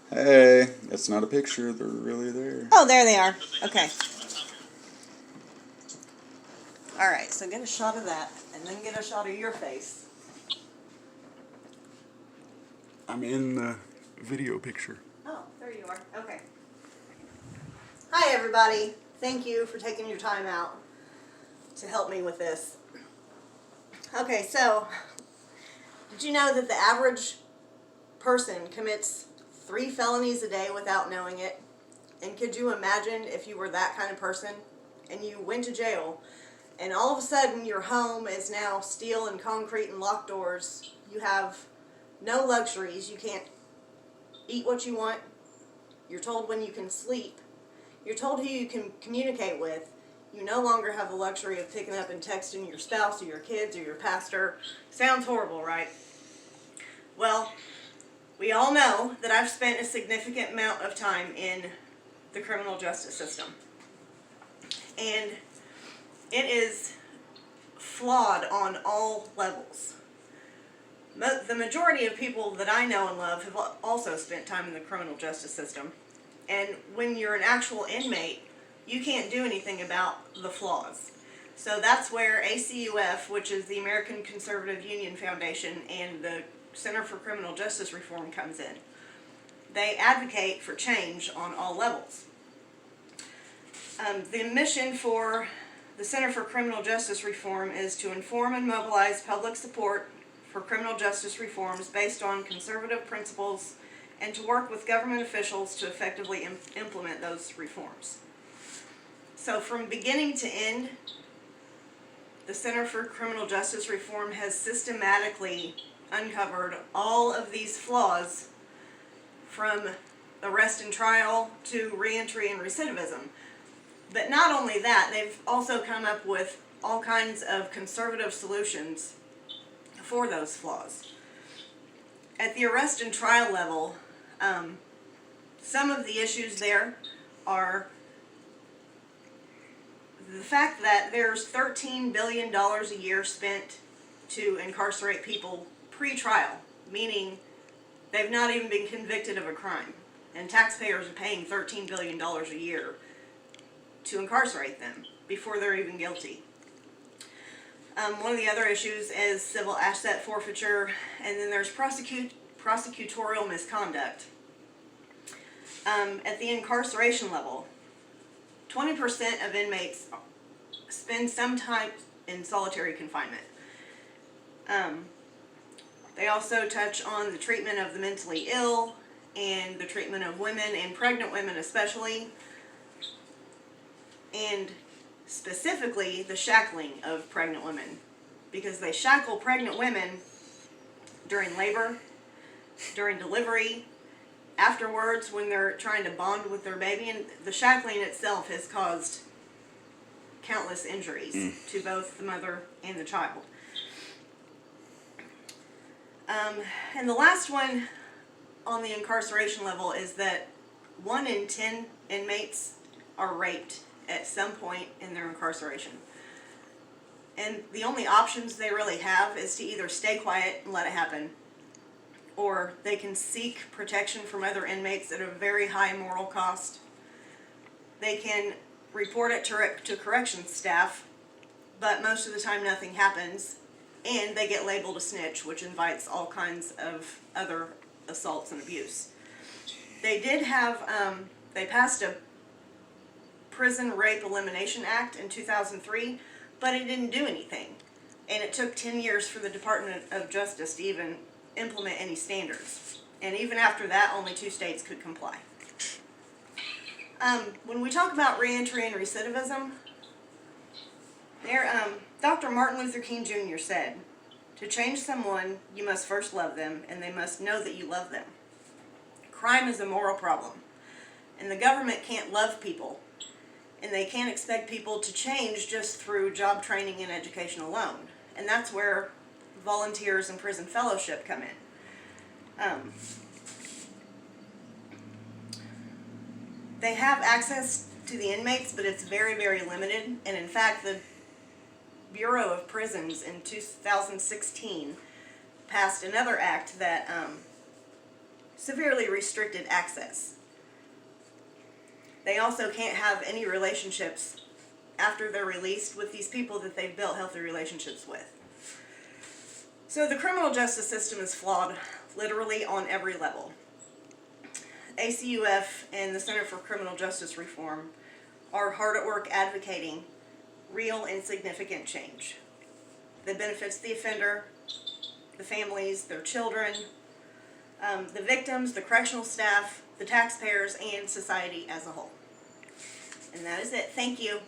Hey, that's not a picture. They're really there. Oh, there they are. Okay. All right, so get a shot of that, and then get a shot of your face. I'm in the video picture. Oh, there you are. Okay. Hi, everybody. Thank you for taking your time out to help me with this. Okay, so did you know that the average person commits 3 felonies a day without knowing it? And could you imagine if you were that kind of person and you went to jail and all of a sudden your home is now steel and concrete and locked doors? You have no luxuries. You can't eat what you want. You're told when you can sleep. You're told who you can communicate with. You no longer have the luxury of picking up and texting your spouse or your kids or your pastor. Sounds horrible, right? Well, we all know that I've spent a significant amount of time in the criminal justice system. And it is flawed on all levels. The majority of people that I know and love have also spent time in the criminal justice system. And when you're an actual inmate, you can't do anything about the flaws. So that's where ACUF, which is the American Conservative Union Foundation, and the Center for Criminal Justice Reform comes in. They advocate for change on all levels. The mission for the Center for Criminal Justice Reform is to inform and mobilize public support for criminal justice reforms based on conservative principles and to work with government officials to effectively implement those reforms. So from beginning to end, the Center for Criminal Justice Reform has systematically uncovered all of these flaws, from arrest and trial to reentry and recidivism. But not only that, they've also come up with all kinds of conservative solutions for those flaws. At the arrest and trial level, some of the issues there are the fact that there's $13 billion a year spent to incarcerate people pre-trial, meaning they've not even been convicted of a crime, and taxpayers are paying $13 billion a year to incarcerate them before they're even guilty. One of the other issues is civil asset forfeiture, and then there's prosecutorial misconduct. At the incarceration level, 20% of inmates spend some time in solitary confinement. They also touch on the treatment of the mentally ill and the treatment of women and pregnant women especially, and specifically the shackling of pregnant women, because they shackle pregnant women during labor, during delivery, afterwards when they're trying to bond with their baby, and the shackling itself has caused countless injuries to both the mother and the child. And the last one on the incarceration level is that 1 in 10 inmates are raped at some point in their incarceration. And the only options they really have is to either stay quiet and let it happen, or they can seek protection from other inmates at a very high moral cost. They can report it to corrections staff, but most of the time nothing happens, and they get labeled a snitch, which invites all kinds of other assaults and abuse. They did have, they passed a Prison Rape Elimination Act in 2003, but it didn't do anything. And it took 10 years for the Department of Justice to even implement any standards. And even after that, only 2 states could comply. When we talk about reentry and recidivism, Dr. Martin Luther King Jr. said, "To change someone, you must first love them, and they must know that you love them." Crime is a moral problem, and the government can't love people, and they can't expect people to change just through job training and education alone. And that's where volunteers and prison fellowship come in. They have access to the inmates, but it's very, very limited. And in fact, the Bureau of Prisons in 2016 passed another act that severely restricted access. They also can't have any relationships after they're released with these people that they've built healthy relationships with. So the criminal justice system is flawed literally on every level. ACUF and the Center for Criminal Justice Reform are hard at work advocating real and significant change that benefits the offender, the families, their children, the victims, the correctional staff, the taxpayers, and society as a whole. And that is it. Thank you.